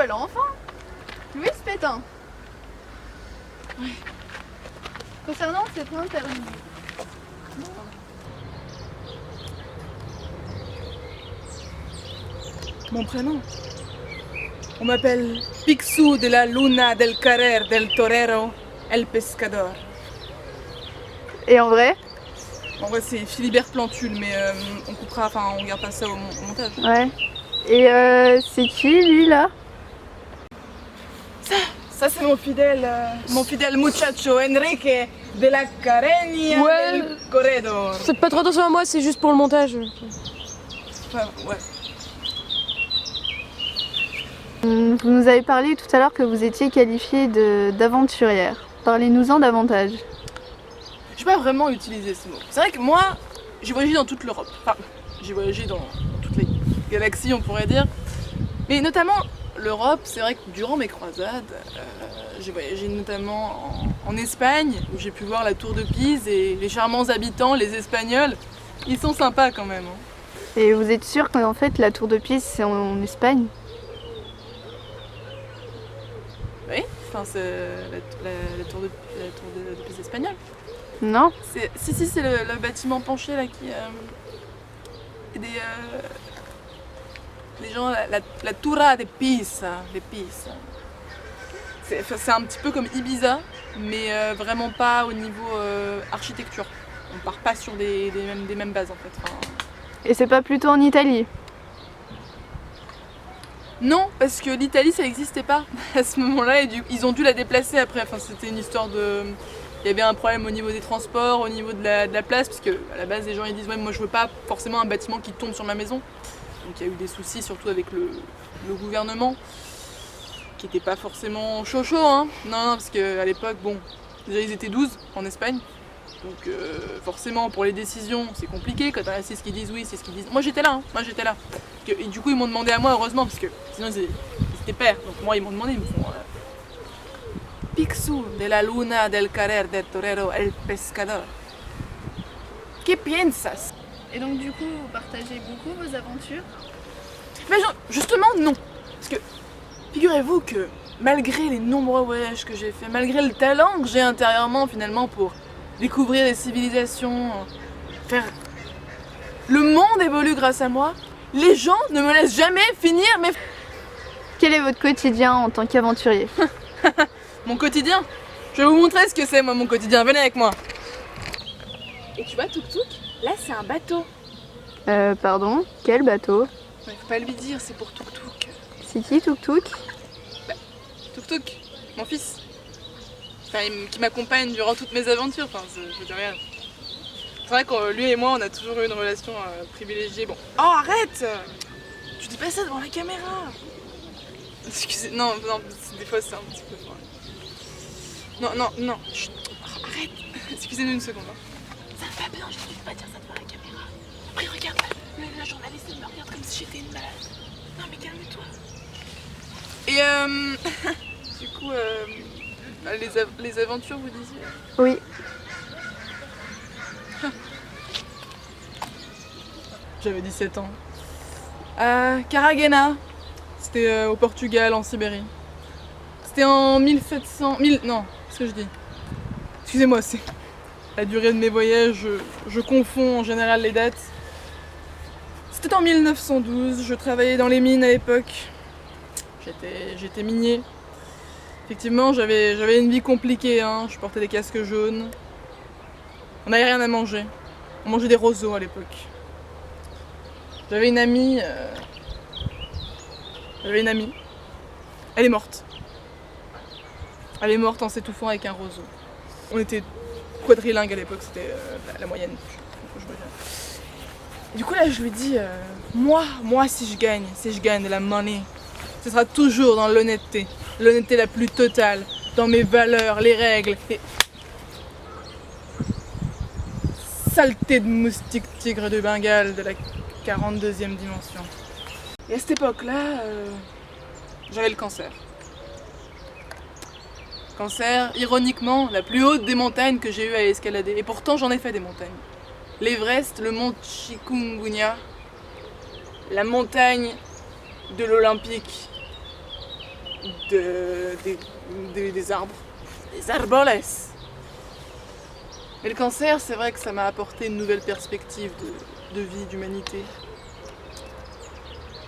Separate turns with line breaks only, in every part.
voilà enfin Louise Pétain. Ouais. Concernant cette interview.
Mon prénom. On m'appelle Picsou de la Luna del Carrer del Torero El Pescador.
Et en vrai?
En vrai c'est Philibert Plantule, mais on coupera, enfin on gardera ça au montage.
Ouais. Et c'est qui lui là?
Ça c'est mon fidèle muchacho Enrique de la Carreña del Corredor.
Faites pas trop attention à moi, c'est juste pour le montage.
Enfin, ouais.
Vous nous avez parlé tout à l'heure que vous étiez qualifiée d'aventurière. Parlez-nous-en davantage.
Je vais pas vraiment utiliser ce mot. C'est vrai que moi, j'ai voyagé dans toute l'Europe. Enfin, j'ai voyagé dans toutes les galaxies, on pourrait dire. Mais notamment l'Europe, c'est vrai que durant mes croisades, j'ai voyagé notamment en Espagne, où j'ai pu voir la tour de Pise et les charmants habitants, les Espagnols. Ils sont sympas quand même. Hein.
Et vous êtes sûr qu'en fait la tour de Pise c'est en Espagne?
Oui, enfin c'est la tour de Pise espagnole.
Non?
Si, c'est le bâtiment penché là qui. Les gens, la Toura de Pisa. C'est un petit peu comme Ibiza, mais vraiment pas au niveau architecture. On part pas sur des mêmes bases en fait. Enfin,
Et c'est pas plutôt en Italie?
non, parce que l'Italie ça n'existait pas à ce moment-là et ils ont dû la déplacer après. Enfin, c'était une histoire de. Il y avait un problème au niveau des transports, au niveau de la place, parce que à la base les gens ils disent ouais moi je veux pas forcément un bâtiment qui tombe sur ma maison. Donc il y a eu des soucis surtout avec le gouvernement qui était pas forcément chaud hein. Non, parce qu'à l'époque bon déjà ils étaient 12 en Espagne. Donc forcément pour les décisions c'est compliqué quand c'est ce qu'ils disent oui c'est ce qu'ils disent. Moi j'étais là. Et du coup ils m'ont demandé à moi heureusement parce que sinon ils étaient pères. Donc moi ils m'ont demandé, ils me font Picsou de la Luna del Carrer del Torero El Pescador. Que piensas?
Et donc du coup vous partagez beaucoup vos aventures?
Mais justement non. Parce que figurez-vous que malgré les nombreux voyages que j'ai fait, malgré le talent que j'ai intérieurement finalement pour découvrir les civilisations, faire... Le monde évolue grâce à moi. Les gens ne me laissent jamais finir mes...
Quel est votre quotidien en tant qu'aventurier?
Mon quotidien? Je vais vous montrer ce que c'est moi mon quotidien, venez avec moi. Et tu vois Tuk Tuk? Là c'est un bateau.
Pardon? Quel bateau?
Ouais, faut pas lui dire, c'est pour Tuk Tuk.
C'est qui Tuk Tuk?
Tuk Tuk, mon fils. Enfin, qui m'accompagne durant toutes mes aventures, enfin je veux dire rien. C'est vrai que lui et moi on a toujours eu une relation privilégiée. Bon. Oh arrête! Tu dis pas ça devant la caméra! Excusez, non, des fois c'est un petit peu... Non, chut, arrête! Excusez-nous une seconde. Hein. Ça me fait peur, je ne peux pas dire ça devant la caméra. Après regarde, la journaliste elle me regarde comme si j'étais une malade. Non mais calme-toi. Et du coup, les aventures vous disiez?
Oui.
J'avais 17 ans. À Caragena, c'était au Portugal, en Sibérie. C'était en 1700... non, qu'est-ce que je dis? Excusez-moi, c'est la durée de mes voyages, je confonds en général les dates. C'était en 1912, je travaillais dans les mines à l'époque. J'étais minier. Effectivement, j'avais une vie compliquée, hein. Je portais des casques jaunes. On n'avait rien à manger. On mangeait des roseaux à l'époque. J'avais une amie. Elle est morte. Elle est morte en s'étouffant avec un roseau. On était quadrilingues à l'époque, c'était la moyenne. Et du coup là je lui dis, moi si je gagne de la money, ce sera toujours dans l'honnêteté la plus totale, dans mes valeurs, les règles. Et... Saleté de moustique tigre de Bengale de la 42e dimension. Et à cette époque-là, j'avais le cancer. Cancer, ironiquement, la plus haute des montagnes que j'ai eu à escalader. Et pourtant, j'en ai fait des montagnes. L'Everest, le mont Chikungunya, la montagne de l'Olympique. des arbres, des arboles. Mais le cancer, c'est vrai que ça m'a apporté une nouvelle perspective de vie, d'humanité.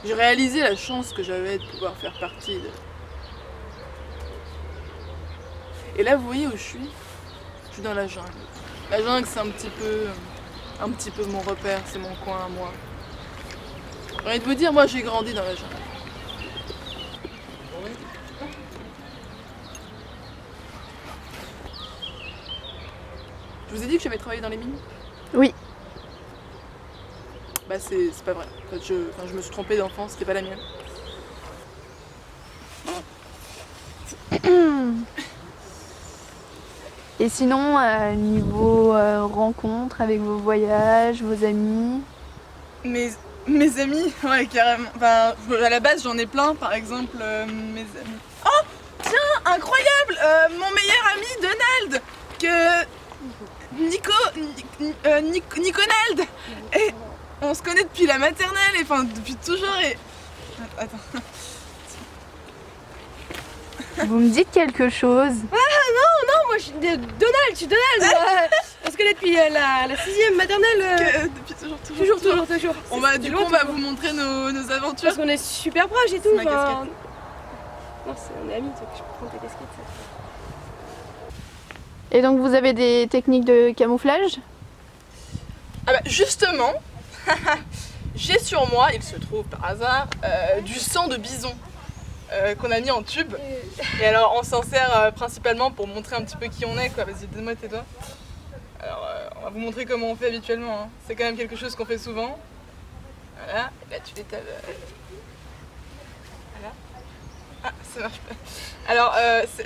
J'ai réalisé la chance que j'avais de pouvoir faire partie de... Et là, vous voyez où je suis? Je suis dans la jungle. La jungle, c'est un petit peu mon repère, c'est mon coin à moi. J'ai envie de vous dire, moi j'ai grandi dans la jungle. Je vous ai dit que j'avais travaillé dans les mines?
Oui.
Bah c'est pas vrai. En fait, je me suis trompée d'enfance, c'était pas la mienne.
Et sinon, niveau rencontres avec vos voyages, vos amis?
Mes amis, ouais carrément. Enfin, à la base j'en ai plein, par exemple mes amis. Oh tiens, incroyable, mon meilleur ami Donald, que Niconald. Et on se connaît depuis la maternelle, et enfin depuis toujours. Et attends.
Vous me dites quelque chose?
Non, moi je suis Donald, on se connaît depuis la 6e maternelle.
Depuis toujours.
Toujours.
On va vous montrer nos aventures.
Parce qu'on est super proches et tout.
C'est ma casquette.
Non, on est amis, donc je peux prendre ta casquette.
Et donc vous avez des techniques de camouflage?
Ah bah justement, j'ai sur moi, il se trouve par hasard, du sang de bison qu'on a mis en tube. Et alors on s'en sert principalement pour montrer un petit peu qui on est, quoi. Vas-y, donne-moi tes doigts. Alors on va vous montrer comment on fait habituellement, hein. C'est quand même quelque chose qu'on fait souvent. Voilà, et là tu l'étales. Voilà. Ah, ça marche pas. Alors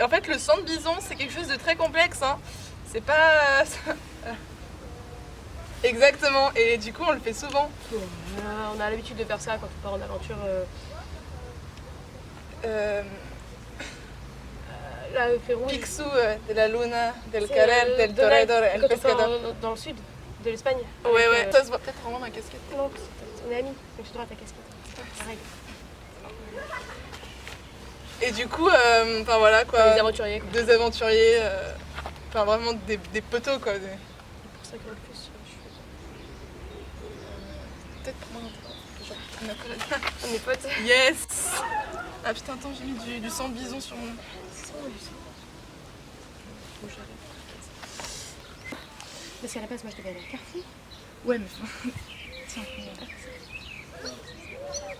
en fait le sang de bison c'est quelque chose de très complexe, hein. C'est pas... Exactement, et du coup on le fait souvent.
On a l'habitude de faire ça quand on part en aventure. Là, le fait rouge.
Picsou de la Luna, del Carel, del Toreador, el
Quand on
Pescador.
part dans le sud de l'Espagne.
Ouais, toi, se voit peut-être vraiment ma casquette.
Non, parce qu'on est amis, donc je dois ta casquette. Pareil.
Et du coup, enfin voilà quoi.
Des aventuriers, quoi.
Deux aventuriers, enfin vraiment des poteaux quoi.
C'est pour ça que le plus,
Peut-être pour moi un genre une accolade.
on est potes.
Yes. Ah putain, attends, j'ai mis du sang de bison sur mon... Bon, j'arrête.
Parce qu'à la base, moi je devais aller à Carrefour.
Ouais, mais... Tiens,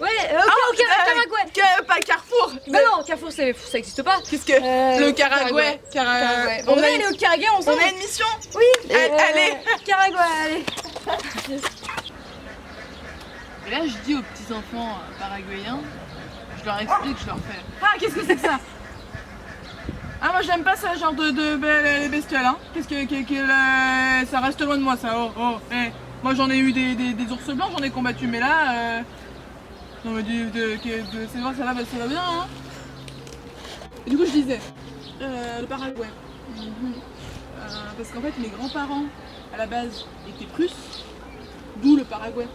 Ouais, ok, Caragouet.
pas Carrefour.
Bah non, Carrefour ça existe pas.
Qu'est-ce que... le Caragouet.
Caragouet. On va aller au Caragouet ensemble.
On a une mission.
Oui.
Allez.
Caragouet, allez.
Et là, je dis aux petits-enfants paraguayens, je leur explique, je leur fais « Ah, qu'est-ce que c'est que ça ?» Ah, moi, j'aime pas ça, genre les bestioles, hein. Qu'est-ce que ça reste loin de moi, ça. Eh. Moi, j'en ai eu des ours blancs, j'en ai combattu, mais là... Non, mais c'est vrai, ça va bien, hein. Et du coup, je disais, le Paraguay. Parce qu'en fait, mes grands-parents, à la base, étaient russes, d'où le Paraguay.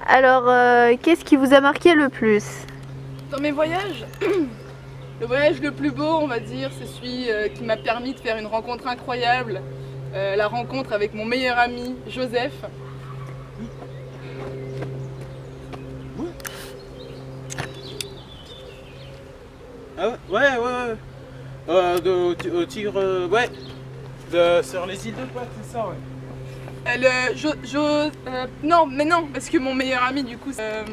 Alors, qu'est-ce qui vous a marqué le plus?
Dans mes voyages, le voyage le plus beau, on va dire, c'est celui qui m'a permis de faire une rencontre incroyable. La rencontre avec mon meilleur ami, Joseph.
Ah ouais. Au Tigre, ouais. Sur les îles de Pâques, c'est ça, ouais.
Non, mais non, parce que mon meilleur ami, du coup, c'est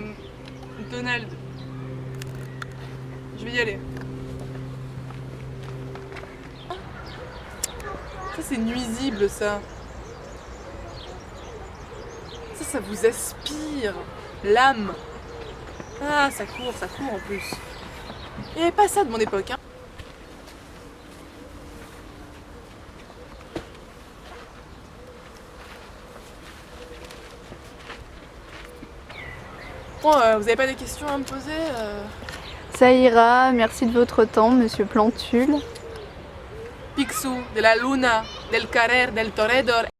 Donald. Je vais y aller. Ça, c'est nuisible, ça. Ça vous aspire l'âme. Ah, ça court en plus. Il n'y avait pas ça de mon époque, hein. Bon, vous avez pas des questions à me poser
Ça ira, merci de votre temps, monsieur Plantule.
Picsou, de la Luna, del Carrer, del Toreador